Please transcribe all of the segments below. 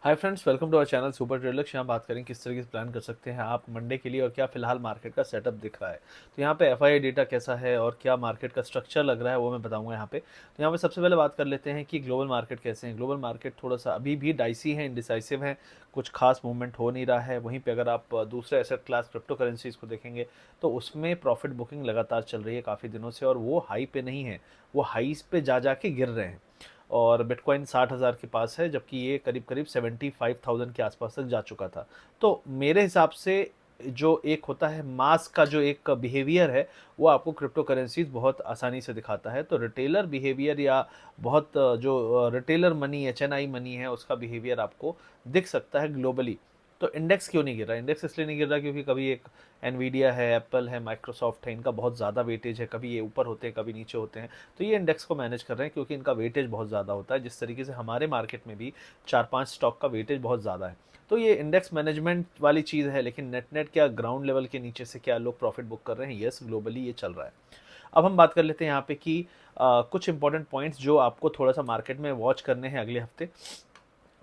Hi friends, welcome to our channel super trader. यहाँ बात करें किस तरीके से प्लान कर सकते हैं आप मंडे के लिए और क्या फिलहाल मार्केट का सेटअप दिख रहा है। तो यहाँ पे एफआईआई डेटा कैसा है और क्या मार्केट का स्ट्रक्चर लग रहा है वो मैं बताऊंगा यहाँ पे। तो यहाँ पे सबसे पहले बात कर लेते हैं कि ग्लोबल मार्केट कैसे हैं। ग्लोबल मार्केट थोड़ा सा अभी भी डाइसी है, इंडिसाइसिव है, कुछ खास मूवमेंट हो नहीं रहा है। वहीं पर अगर आप दूसरे एसेट क्लास क्रिप्टो करेंसीज को देखेंगे तो उसमें प्रॉफिट बुकिंग लगातार चल रही है काफ़ी दिनों से, और वो हाई पे नहीं है, वो हाईस पे जा के गिर रहे हैं। और बिटकॉइन 60,000 के पास है, जबकि ये करीब करीब 75,000 के आसपास तक जा चुका था। तो मेरे हिसाब से जो एक होता है मास का जो एक बिहेवियर है, वो आपको क्रिप्टो करेंसीज बहुत आसानी से दिखाता है। तो रिटेलर बिहेवियर या बहुत जो रिटेलर मनी एचएनआई मनी है उसका बिहेवियर आपको दिख सकता है ग्लोबली। तो इंडेक्स क्यों नहीं गिर रहा? इंडेक्स इसलिए नहीं गिर रहा क्योंकि कभी एक एनवीडिया है, एप्पल है, माइक्रोसॉफ्ट है, इनका बहुत ज़्यादा वेटेज है, कभी ये ऊपर होते हैं कभी नीचे होते हैं। तो ये इंडेक्स को मैनेज कर रहे हैं क्योंकि इनका वेटेज बहुत ज़्यादा होता है, जिस तरीके से हमारे मार्केट में भी 4-5 स्टॉक का वेटेज बहुत ज़्यादा है। तो ये इंडेक्स मैनेजमेंट वाली चीज़ है, लेकिन नेट नेट क्या ग्राउंड लेवल के नीचे से क्या लोग प्रॉफिट बुक कर रहे हैं? यस, ग्लोबली ये चल रहा है। अब हम बात कर लेते हैं यहाँ पे कि कुछ इंपॉर्टेंट पॉइंट्स जो आपको थोड़ा सा मार्केट में वॉच करने हैं अगले हफ्ते।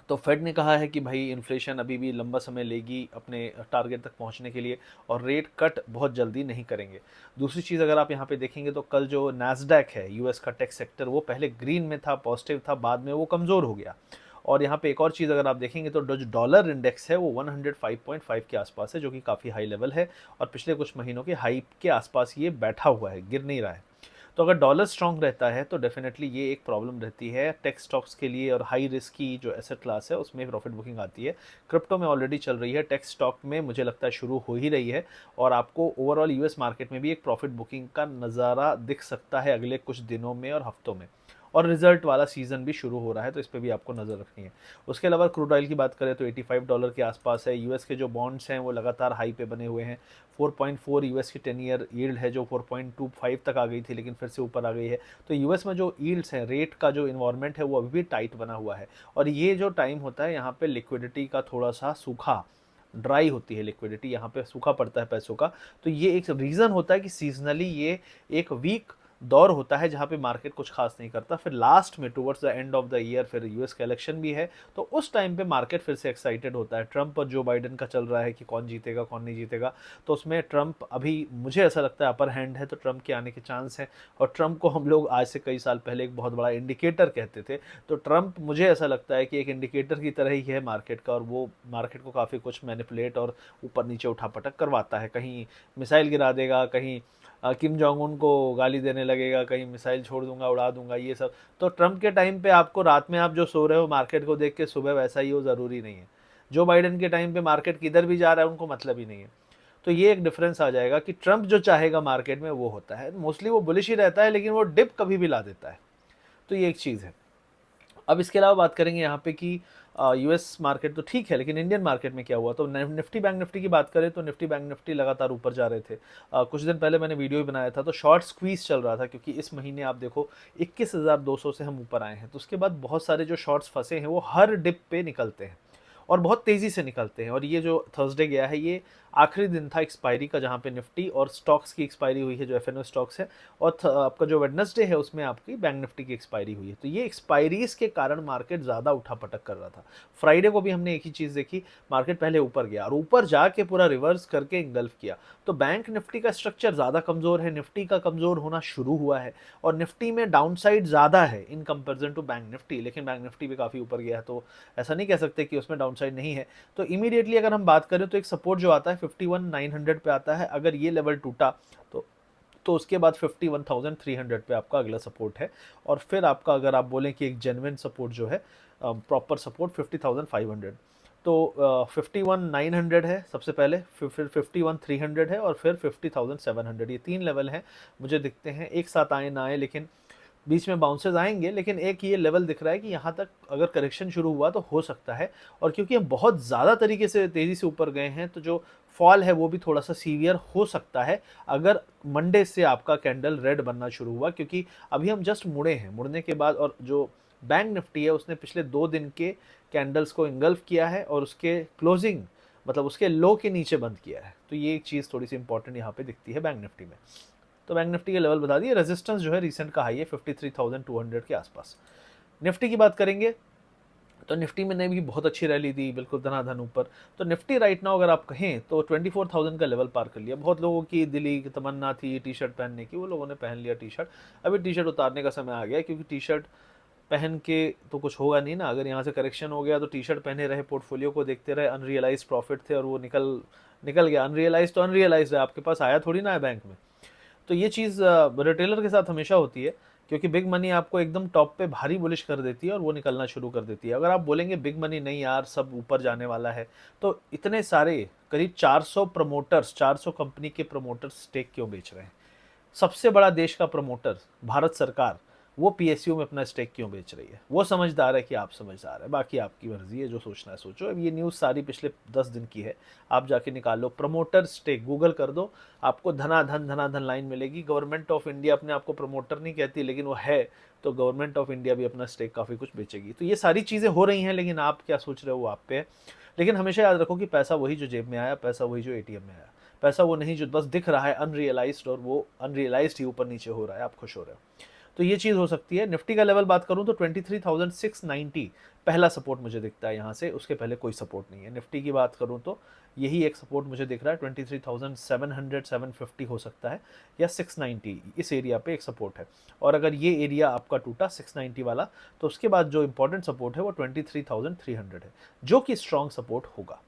तो फेड ने कहा है कि भाई इन्फ्लेशन अभी भी लंबा समय लेगी अपने टारगेट तक पहुंचने के लिए, और रेट कट बहुत जल्दी नहीं करेंगे। दूसरी चीज़ अगर आप यहाँ पे देखेंगे तो कल जो नैस्डैक है यूएस का टेक सेक्टर, वो पहले ग्रीन में था, पॉजिटिव था, बाद में वो कमज़ोर हो गया। और यहाँ पे एक और चीज़ अगर आप देखेंगे तो जो डॉलर इंडेक्स है वो 105.5 के आसपास है, जो कि काफ़ी हाई लेवल है, और पिछले कुछ महीनों के हाई के आसपास ये बैठा हुआ है, गिर नहीं रहा है। तो अगर डॉलर स्ट्रांग रहता है तो डेफिनेटली ये एक प्रॉब्लम रहती है टेक स्टॉक्स के लिए, और हाई रिस्क की जो एसेट क्लास है उसमें प्रॉफिट बुकिंग आती है। क्रिप्टो में ऑलरेडी चल रही है, टेक स्टॉक में मुझे लगता है शुरू हो ही रही है, और आपको ओवरऑल यूएस मार्केट में भी एक प्रॉफिट बुकिंग का नज़ारा दिख सकता है अगले कुछ दिनों में और हफ्तों में। और रिजल्ट वाला सीजन भी शुरू हो रहा है, तो इस पर भी आपको नज़र रखनी है। उसके अलावा क्रूड ऑयल की बात करें तो $85 के आसपास है। यूएस के जो बॉन्ड्स हैं वो लगातार हाई पे बने हुए हैं। 4.4 यूएस की 10 ईयर यील्ड है, जो 4.25 तक आ गई थी लेकिन फिर से ऊपर आ गई है। तो यूएस में जो यील्ड्स हैं, रेट का जो इन्वायरमेंट है वो अभी भी टाइट बना हुआ है। और ये जो टाइम होता है यहाँ पे लिक्विडिटी का थोड़ा सा सूखा, ड्राई होती है लिक्विडिटी, यहाँ पे सूखा पड़ता है पैसों का। तो ये एक रीज़न होता है कि सीजनली ये एक वीक दौर होता है जहाँ पे मार्केट कुछ खास नहीं करता। फिर लास्ट में towards the end of the year फिर यूएस का इलेक्शन भी है, तो उस टाइम पे मार्केट फिर से एक्साइटेड होता है। ट्रम्प और जो बाइडेन का चल रहा है कि कौन जीतेगा कौन नहीं जीतेगा, तो उसमें ट्रम्प अभी मुझे ऐसा लगता है अपर हैंड है, तो ट्रम्प के आने के चांस हैं। और ट्रम्प को हम लोग आज से कई साल पहले एक बहुत बड़ा इंडिकेटर कहते थे, तो ट्रम्प मुझे ऐसा लगता है कि एक इंडिकेटर की तरह ही है मार्केट का, और वो मार्केट को काफ़ी कुछ मैनिपुलेट और ऊपर नीचे उठा पटक करवाता है। कहीं मिसाइल गिरा देगा, कहीं किम जोंग उन को गाली देने लगेगा, कहीं मिसाइल छोड़ दूंगा उड़ा दूंगा, ये सब। तो ट्रम्प के टाइम पे आपको रात में आप जो सो रहे हो मार्केट को देख के, सुबह वैसा ही हो ज़रूरी नहीं है। जो बाइडेन के टाइम पे मार्केट किधर भी जा रहा है उनको मतलब ही नहीं है। तो ये एक डिफरेंस आ जाएगा कि ट्रम्प जो चाहेगा मार्केट में वो होता है। मोस्टली वो बुलिश ही रहता है, लेकिन वो डिप कभी भी ला देता है। तो ये एक चीज़ है। अब इसके अलावा बात करेंगे यहाँ पे कि यूएस मार्केट तो ठीक है, लेकिन इंडियन मार्केट में क्या हुआ। तो निफ्टी बैंक निफ्टी की बात करें तो निफ्टी बैंक निफ्टी लगातार ऊपर जा रहे थे। कुछ दिन पहले मैंने वीडियो भी बनाया था, तो शॉर्ट स्क्वीज चल रहा था, क्योंकि इस महीने आप देखो 21,200 से हम ऊपर आए हैं। तो उसके बाद बहुत सारे जो शॉर्ट्स फंसे हैं वो हर डिप पे निकलते हैं, और बहुत तेज़ी से निकलते हैं। और ये जो थर्सडे गया है ये आखिरी दिन था एक्सपायरी का, जहाँ पे निफ्टी और स्टॉक्स की एक्सपायरी हुई है, जो एफएनओ स्टॉक्स है। और आपका जो वेडनेसडे है उसमें आपकी बैंक निफ्टी की एक्सपायरी हुई है। तो ये एक्सपायरीज के कारण मार्केट ज़्यादा उठा पटक कर रहा था। फ्राइडे को भी हमने एक ही चीज़ देखी, मार्केट पहले ऊपर गया और ऊपर जाके पूरा रिवर्स करके इंगल्फ किया। तो बैंक निफ्टी का स्ट्रक्चर ज़्यादा कमज़ोर है, निफ्टी का कमज़ोर होना शुरू हुआ है, और निफ्टी में डाउन साइड ज़्यादा है in comparison to bank nifty. लेकिन बैंक निफ्टी भी काफ़ी ऊपर गया है, तो ऐसा नहीं कह सकते कि उसमें डाउन साइड नहीं है। तो इमीडिएटली अगर हम बात करें तो एक सपोर्ट जो आता है 51,900 पे आता है। अगर ये लेवल टूटा तो उसके बाद 51,300 पे आपका अगला सपोर्ट है। और फिर आपका अगर आप बोलें कि एक जेन्युइन सपोर्ट जो है, प्रॉपर सपोर्ट 50,500। तो 51,900 है सबसे पहले, फिर 51,300 है, और फिर 50,700। ये तीन लेवल हैं मुझे दिखते हैं, एक साथ आए ना आए, लेकिन बीच में बाउंसेस आएंगे। लेकिन एक ये लेवल दिख रहा है कि यहाँ तक अगर करेक्शन शुरू हुआ तो हो सकता है। और क्योंकि हम बहुत ज़्यादा तरीके से तेज़ी से ऊपर गए हैं, तो जो फॉल है वो भी थोड़ा सा सीवियर हो सकता है अगर मंडे से आपका कैंडल रेड बनना शुरू हुआ। क्योंकि अभी हम जस्ट मुड़े हैं, मुड़ने के बाद और जो बैंक निफ्टी है उसने पिछले 2 दिन के कैंडल्स को इंगल्फ किया है, और उसके क्लोजिंग मतलब उसके लो के नीचे बंद किया है। तो ये एक चीज़ थोड़ी सी इंपॉर्टेंट यहाँ पे दिखती है बैंक निफ्टी में। तो बैंक निफ्टी के लेवल बता दिए। रेजिस्टेंस जो है रिसेंट का हाई है 53,200 के आसपास। निफ्टी की बात करेंगे तो निफ्टी में ने भी बहुत अच्छी रैली दी, बिल्कुल धनाधन ऊपर। तो निफ्टी राइट नाउ अगर आप कहें तो 24,000 का लेवल पार कर लिया। बहुत लोगों की दिली की तमन्ना थी टी शर्ट पहनने की, वो लोगों ने पहन लिया टी शर्ट। अभी टी शर्ट उतारने का समय आ गया, क्योंकि टी शर्ट पहन के तो कुछ होगा नहीं ना। अगर यहाँ से करेक्शन हो गया तो टी शर्ट पहने रहे, पोर्टफोलियो को देखते रहे, अनरियलाइज प्रॉफिट थे और वो निकल निकल गया। अनरियलाइज तो अनरियलाइज है, आपके पास आया थोड़ी ना है बैंक में। तो ये चीज़ रिटेलर के साथ हमेशा होती है, क्योंकि बिग मनी आपको एकदम टॉप पे भारी बुलिश कर देती है और वो निकलना शुरू कर देती है। अगर आप बोलेंगे बिग मनी नहीं यार, सब ऊपर जाने वाला है, तो इतने सारे करीब 400 प्रमोटर्स, 400 कंपनी के प्रमोटर्स स्टेक क्यों बेच रहे हैं? सबसे बड़ा देश का प्रमोटर भारत सरकार, वो पीएसयू में अपना स्टेक क्यों बेच रही है? वो समझदार है कि आप समझदार है? बाकी आपकी मर्जी है, जो सोचना है सोचो। अब ये न्यूज़ सारी पिछले 10 दिन की है, आप जाके निकाल लो प्रमोटर स्टेक, गूगल कर दो, आपको धनाधन धनाधन लाइन मिलेगी। गवर्नमेंट ऑफ इंडिया अपने आप को प्रमोटर नहीं कहती, लेकिन वो है, तो गवर्नमेंट ऑफ इंडिया भी अपना स्टेक काफ़ी कुछ बेचेगी। तो ये सारी चीज़ें हो रही हैं, लेकिन आप क्या सोच रहे हो वो आप पे है। लेकिन हमेशा याद रखो कि पैसा वही जो जेब में आया, पैसा वही जो एटीएम में आया। पैसा वो नहीं जो बस दिख रहा है अनरियलाइज्ड, और वो अनरियलाइज्ड ही ऊपर नीचे हो रहा है, आप खुश हो रहे हो। तो ये चीज़ हो सकती है। निफ्टी का लेवल बात करूं तो 23,690 पहला सपोर्ट मुझे दिखता है यहाँ से, उसके पहले कोई सपोर्ट नहीं है। निफ्टी की बात करूं तो यही एक सपोर्ट मुझे दिख रहा है, 23,700 750 हो सकता है, या 690, इस एरिया पे एक सपोर्ट है। और अगर ये एरिया आपका टूटा 690 वाला, तो उसके बाद जो इंपॉर्टेंट सपोर्ट है वो 23,300 है, जो कि स्ट्रॉन्ग सपोर्ट होगा।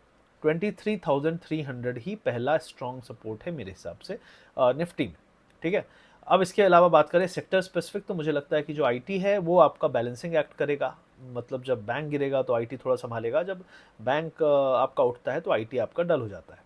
23,300 ही पहला स्ट्रॉन्ग सपोर्ट है मेरे हिसाब से निफ्टी में। ठीक है, अब इसके अलावा बात करें सेक्टर स्पेसिफिक, तो मुझे लगता है कि जो आईटी है वो आपका बैलेंसिंग एक्ट करेगा। मतलब जब बैंक गिरेगा तो आईटी थोड़ा संभालेगा, जब बैंक आपका उठता है तो आईटी आपका डल हो जाता है।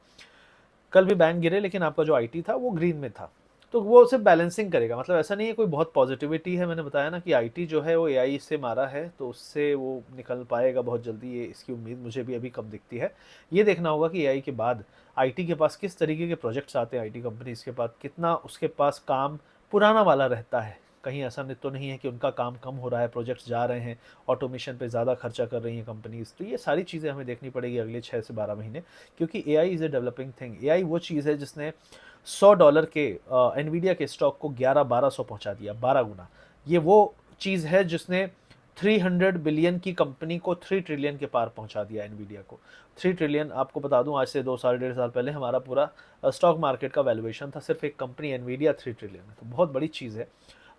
कल भी बैंक गिरे, लेकिन आपका जो आईटी था वो ग्रीन में था, तो वो सिर्फ बैलेंसिंग करेगा। मतलब ऐसा नहीं है कोई बहुत पॉजिटिविटी है। मैंने बताया ना कि आईटी जो है वो एआई से मारा है, तो उससे वो निकल पाएगा बहुत जल्दी, ये इसकी उम्मीद मुझे भी अभी कम दिखती है। ये देखना होगा कि एआई के बाद आईटी के पास किस तरीके के प्रोजेक्ट्स आते हैं, आईटी कंपनीज के पास कितना उसके पास काम पुराना वाला रहता है। कहीं ऐसा तो नहीं है कि उनका काम कम हो रहा है, प्रोजेक्ट्स जा रहे हैं, ऑटोमेशन पे ज़्यादा खर्चा कर रही हैं कंपनीज। तो ये सारी चीज़ें हमें देखनी पड़ेगी अगले 6 से 12 महीने, क्योंकि AI is a developing thing. AI वो चीज़ है जिसने $100 के एनवीडिया के स्टॉक को 11-1200 पहुंचा दिया, 12 गुना। ये वो चीज़ है जिसने 300 बिलियन की कंपनी को 3 ट्रिलियन के पार पहुंचा दिया, एनवीडिया को 3 ट्रिलियन। आपको बता दूं, आज से 2 साल 1.5 साल पहले हमारा पूरा स्टॉक मार्केट का वैल्यूएशन था, सिर्फ एक कंपनी एनवीडिया 3 ट्रिलियन है, तो बहुत बड़ी चीज़ है।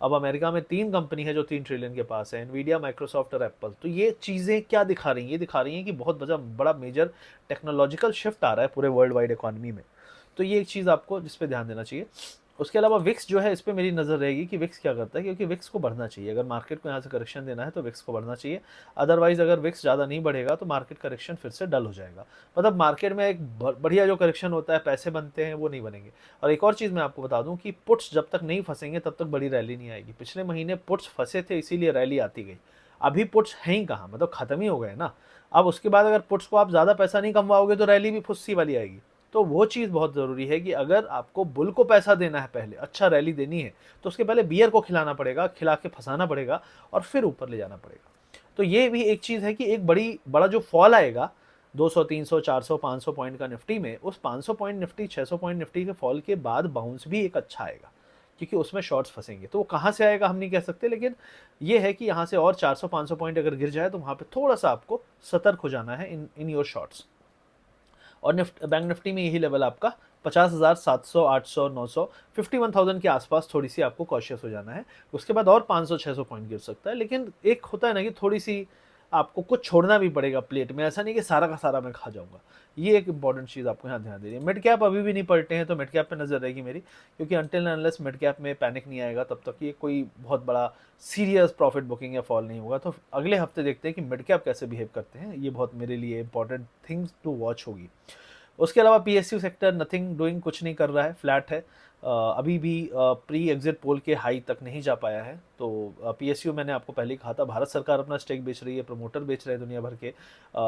अब अमेरिका में 3 कंपनी है जो 3 ट्रिलियन के पास है, एनवीडिया, माइक्रोसॉफ्ट और एप्पल। तो ये चीज़ें क्या दिखा रही हैं? ये दिखा रही हैं कि बहुत बड़ा मेजर टेक्नोलॉजिकल शिफ्ट आ रहा है पूरे वर्ल्ड वाइड इकोनॉमी में। तो ये एक चीज़ आपको जिस पे ध्यान देना चाहिए। उसके अलावा विक्स जो है, इस पे मेरी नज़र रहेगी कि विक्स क्या करता है, क्योंकि विक्स को बढ़ना चाहिए। अगर मार्केट को यहाँ से करेक्शन देना है तो विक्स को बढ़ना चाहिए। अदरवाइज अगर विक्स ज़्यादा नहीं बढ़ेगा तो मार्केट करेक्शन फिर से डल हो जाएगा। मतलब मार्केट में एक बढ़िया जो करेक्शन होता है, पैसे बनते हैं, वो नहीं बनेंगे। और एक और चीज़ मैं आपको बता दूं कि पुट्स जब तक नहीं फंसेंगे तब तक बड़ी रैली नहीं आएगी। पिछले महीने पुट्स फंसे थे, इसीलिए रैली आती गई। अभी पुट्स हैं ही कहाँ, मतलब खत्म ही हो गए ना। अब उसके बाद अगर पुट्स को आप ज़्यादा पैसा नहीं कमवाओगे तो रैली भी फुस्सी वाली आएगी। तो वो चीज़ बहुत ज़रूरी है कि अगर आपको बुल को पैसा देना है, पहले अच्छा रैली देनी है, तो उसके पहले बियर को खिलाना पड़ेगा, खिला के फंसाना पड़ेगा और फिर ऊपर ले जाना पड़ेगा। तो ये भी एक चीज़ है कि एक बड़ा जो फॉल आएगा 200, 300, 400, 500 पॉइंट का निफ्टी में, उस 500 पॉइंट निफ्टी, 600 पॉइंट निफ्टी के फॉल के बाद बाउंस भी एक अच्छा आएगा, क्योंकि उसमें शॉर्ट्स फंसेंगे। तो वो कहाँ से आएगा हम नहीं कह सकते, लेकिन ये है कि यहाँ से और 400-500 पॉइंट अगर गिर जाए तो वहाँ पे थोड़ा सा आपको सतर्क हो जाना है इन योर शॉर्ट्स। और बैंक निफ्टी में यही लेवल आपका 50,000, 700, 800, 900, 51,000 के आसपास थोड़ी सी आपको कॉशियस हो जाना है। उसके बाद और 500-600 पॉइंट गिर सकता है, लेकिन एक होता है ना कि थोड़ी सी आपको कुछ छोड़ना भी पड़ेगा प्लेट में। ऐसा नहीं कि सारा का सारा मैं खा जाऊंगा। ये एक इंपॉर्टेंट चीज़ आपको यहाँ ध्यान देनी है। मिड कैप अभी भी नहीं पलटे हैं, तो मिड कैप पे नजर रहेगी मेरी, क्योंकि अनटिल अनलेस मिड कैप में पैनिक नहीं आएगा तब तक ये कोई बहुत बड़ा सीरियस प्रॉफिट बुकिंग या फॉल नहीं होगा। तो अगले हफ्ते देखते हैं कि मिड कैप कैसे बिहेव करते हैं। ये बहुत मेरे लिए इंपॉर्टेंट थिंग्स टू वॉच होगी। उसके अलावा पीएसयू सेक्टर नथिंग डूइंग, कुछ नहीं कर रहा है, फ्लैट है। अभी भी प्री एग्जिट पोल के हाई तक नहीं जा पाया है। तो पीएसयू मैंने आपको पहले ही कहा था, भारत सरकार अपना स्टेक बेच रही है, प्रमोटर बेच रहे हैं दुनिया भर के।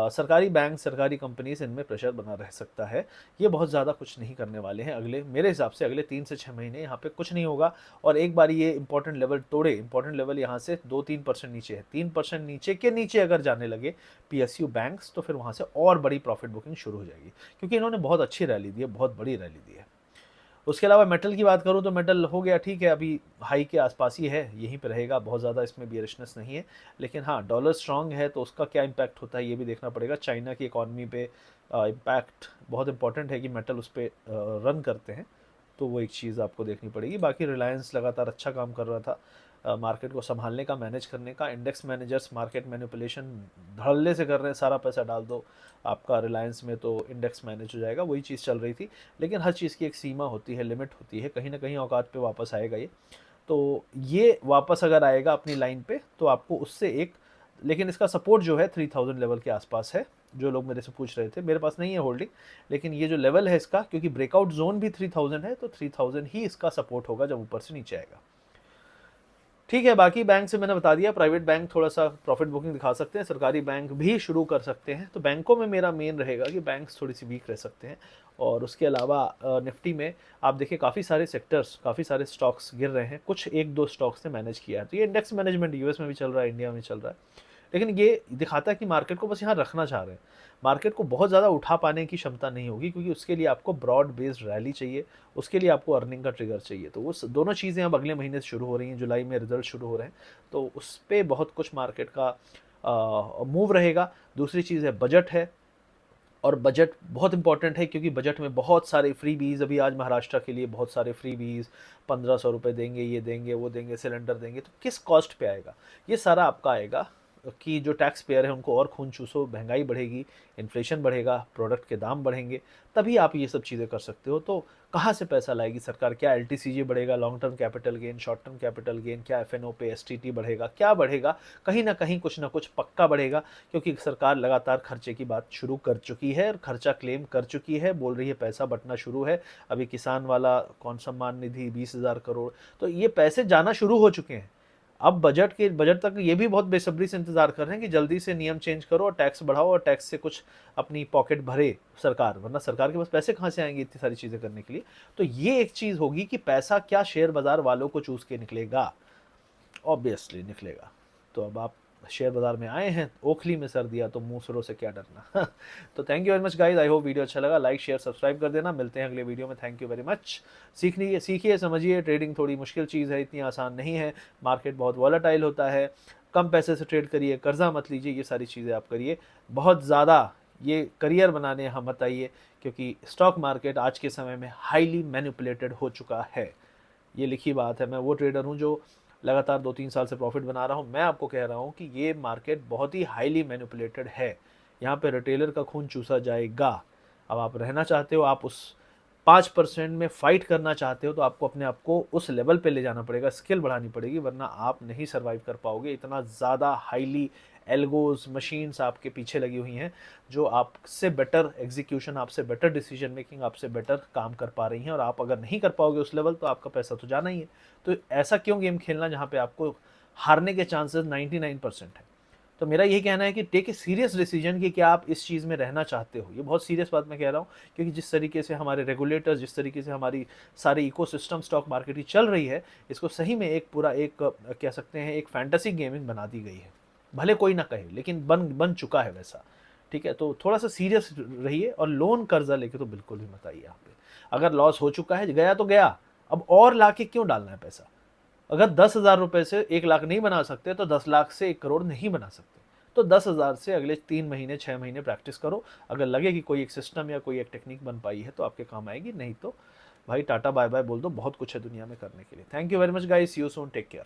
सरकारी बैंक, सरकारी कंपनीज, इनमें प्रेशर बना रह सकता है। ये बहुत ज़्यादा कुछ नहीं करने वाले हैं अगले, मेरे हिसाब से अगले 3 से 6 महीने यहाँ पे कुछ नहीं होगा। और एक बार ये इंपॉर्टेंट लेवल तोड़े, इंपॉर्टेंट लेवल यहाँ से 2-3% नीचे है, 3% नीचे के नीचे अगर जाने लगे पीएसयू बैंक्स, तो फिर वहाँ से और बड़ी प्रॉफिट बुकिंग शुरू हो जाएगी, क्योंकि इन्होंने बहुत अच्छी रैली दी है, बहुत बड़ी रैली दी है। उसके अलावा मेटल की बात करूँ तो मेटल हो गया ठीक है, अभी हाई के आसपास ही है, यहीं पे रहेगा, बहुत ज़्यादा इसमें बियरिशनेस नहीं है। लेकिन हाँ, डॉलर स्ट्रांग है तो उसका क्या इम्पैक्ट होता है ये भी देखना पड़ेगा। चाइना की इकॉनमी पे इम्पैक्ट बहुत इंपॉर्टेंट है कि मेटल उस पर रन करते हैं, तो वो एक चीज़ आपको देखनी पड़ेगी। बाकी रिलायंस लगातार अच्छा काम कर रहा था मार्केट को संभालने का, मैनेज करने का। इंडेक्स मैनेजर्स मार्केट मैनिपुलेशन धड़ल्ले से कर रहे हैं, सारा पैसा डाल दो आपका रिलायंस में तो इंडेक्स मैनेज हो जाएगा, वही चीज़ चल रही थी। लेकिन हर चीज़ की एक सीमा होती है, लिमिट होती है, कहीं ना कहीं औकात पे वापस आएगा ये। तो ये वापस अगर आएगा अपनी लाइन पे तो आपको उससे एक, लेकिन इसका सपोर्ट जो है 3000 लेवल के आसपास है। जो लोग मेरे से पूछ रहे थे, मेरे पास नहीं है होल्डिंग, लेकिन ये जो लेवल है इसका, क्योंकि ब्रेकआउट जोन भी 3000 है, तो 3000 ही इसका सपोर्ट होगा जब ऊपर से नीचे आएगा। ठीक है, बाकी बैंक से मैंने बता दिया, प्राइवेट बैंक थोड़ा सा प्रॉफिट बुकिंग दिखा सकते हैं, सरकारी बैंक भी शुरू कर सकते हैं। तो बैंकों में मेरा मेन रहेगा कि बैंक्स थोड़ी सी वीक रह सकते हैं। और उसके अलावा निफ्टी में आप देखिए काफ़ी सारे सेक्टर्स, काफ़ी सारे स्टॉक्स गिर रहे हैं, कुछ एक दो स्टॉक्स ने मैनेज किया है। तो ये इंडेक्स मैनेजमेंट यूएस में भी चल रहा है, इंडिया में चल रहा है, लेकिन ये दिखाता है कि मार्केट को बस यहाँ रखना चाह रहे हैं। मार्केट को बहुत ज़्यादा उठा पाने की क्षमता नहीं होगी, क्योंकि उसके लिए आपको ब्रॉड बेस्ड रैली चाहिए, उसके लिए आपको अर्निंग का ट्रिगर चाहिए। तो वो दोनों चीज़ें अब अगले महीने से शुरू हो रही हैं, जुलाई में रिजल्ट शुरू हो रहे हैं, तो उस पर बहुत कुछ मार्केट का मूव रहेगा। दूसरी चीज़ है बजट है, और बजट बहुत इंपॉर्टेंट है, क्योंकि बजट में बहुत सारे फ्री बीज, अभी आज महाराष्ट्र के लिए बहुत सारे फ्री बीज, 1500 रुपये देंगे, ये देंगे, वो देंगे, सिलेंडर देंगे। तो किस कॉस्ट पे आएगा ये सारा? आपका आएगा कि जो टैक्स पेयर है उनको और खून चूसो, महंगाई बढ़ेगी, इन्फ्लेशन बढ़ेगा, प्रोडक्ट के दाम बढ़ेंगे, तभी आप ये सब चीज़ें कर सकते हो। तो कहाँ से पैसा लाएगी सरकार? क्या एलटीसीजे बढ़ेगा, long term capital gain, short term capital gain, क्या एफएनओ पे एसटीटी बढ़ेगा, क्या बढ़ेगा? कहीं ना कहीं कुछ ना कुछ पक्का बढ़ेगा, क्योंकि सरकार लगातार खर्चे की बात शुरू कर चुकी है और खर्चा क्लेम कर चुकी है, बोल रही है पैसा बंटना शुरू है। अभी किसान वाला कौन सम्मान निधि 20,000 करोड़, तो ये पैसे जाना शुरू हो चुके हैं। अब बजट तक ये भी बहुत बेसब्री से इंतजार कर रहे हैं कि जल्दी से नियम चेंज करो और टैक्स बढ़ाओ और टैक्स से कुछ अपनी पॉकेट भरे सरकार, वरना सरकार के पास पैसे कहाँ से आएंगे इतनी सारी चीज़ें करने के लिए। तो ये एक चीज़ होगी कि पैसा क्या शेयर बाजार वालों को चूस के निकलेगा? ऑब्वियसली निकलेगा। तो अब आप शेयर बाजार में आए हैं, ओखली में सर दिया तो मूसरों से क्या डरना। तो thank you very much guys, I hope video अच्छा लगा, लाइक शेयर सब्सक्राइब कर देना। मिलते हैं अगले वीडियो में, थैंक यू वेरी मच। सीखिए समझिए, ट्रेडिंग थोड़ी मुश्किल चीज़ है, इतनी आसान नहीं है, मार्केट बहुत वॉलेटाइल होता है, कम पैसे से ट्रेड करिए, कर्जा मत लीजिए, ये सारी चीज़ें आप करिए। बहुत ज़्यादा ये करियर बनाने यहाँ मत आइए, क्योंकि स्टॉक मार्केट आज के समय में हाईली मैनिपुलेटेड हो चुका है। ये लिखी बात है, मैं वो ट्रेडर हूँ जो लगातार 2-3 साल से प्रॉफिट बना रहा हूँ। मैं आपको कह रहा हूँ कि ये मार्केट बहुत ही हाईली मैनिपुलेटेड है, यहाँ पे रिटेलर का खून चूसा जाएगा। अब आप रहना चाहते हो, आप उस 5% में फाइट करना चाहते हो, तो आपको अपने आप को उस लेवल पे ले जाना पड़ेगा, स्किल बढ़ानी पड़ेगी, वरना आप नहीं सर्वाइव कर पाओगे। इतना ज़्यादा हाईली एल्गोज मशीन्स आपके पीछे लगी हुई हैं, जो आपसे बेटर एग्जीक्यूशन, आपसे बेटर डिसीजन मेकिंग, आपसे बेटर काम कर पा रही हैं, और आप अगर नहीं कर पाओगे उस लेवल, तो आपका पैसा तो जाना ही है। तो ऐसा क्यों गेम खेलना जहाँ पे आपको हारने के चांसेस 99% है? तो मेरा यही कहना है कि टेक ए सीरियस डिसीजन कि क्या आप इस चीज़ में रहना चाहते हो। ये बहुत सीरियस बात मैं कह रहा हूँ, क्योंकि जिस तरीके से हमारे रेगुलेटर्स, जिस तरीके से हमारी सारी इकोसिस्टम स्टॉक मार्केट की चल रही है, इसको सही में एक पूरा एक कह सकते हैं एक फैंटेसी गेमिंग बना दी गई है। भले कोई ना कहे, लेकिन बन बन चुका है वैसा। ठीक है, तो थोड़ा सा सीरियस रहिए, और लोन कर्जा लेके तो बिल्कुल भी मत आइए यहाँ पे। अगर लॉस हो चुका है, गया तो गया, अब और लाके क्यों डालना है पैसा? अगर 10,000 रुपए से 1 लाख नहीं बना सकते, तो 10 लाख से 1 करोड़ नहीं बना सकते। तो 10,000 से अगले 3 महीने 6 महीने प्रैक्टिस करो। अगर लगे कि कोई एक सिस्टम या कोई एक टेक्निक बन पाई है तो आपके काम आएगी, नहीं तो भाई टाटा बाय बाय बोल दो, बहुत कुछ है दुनिया में करने के लिए। Thank you very much guys, see you soon, take care.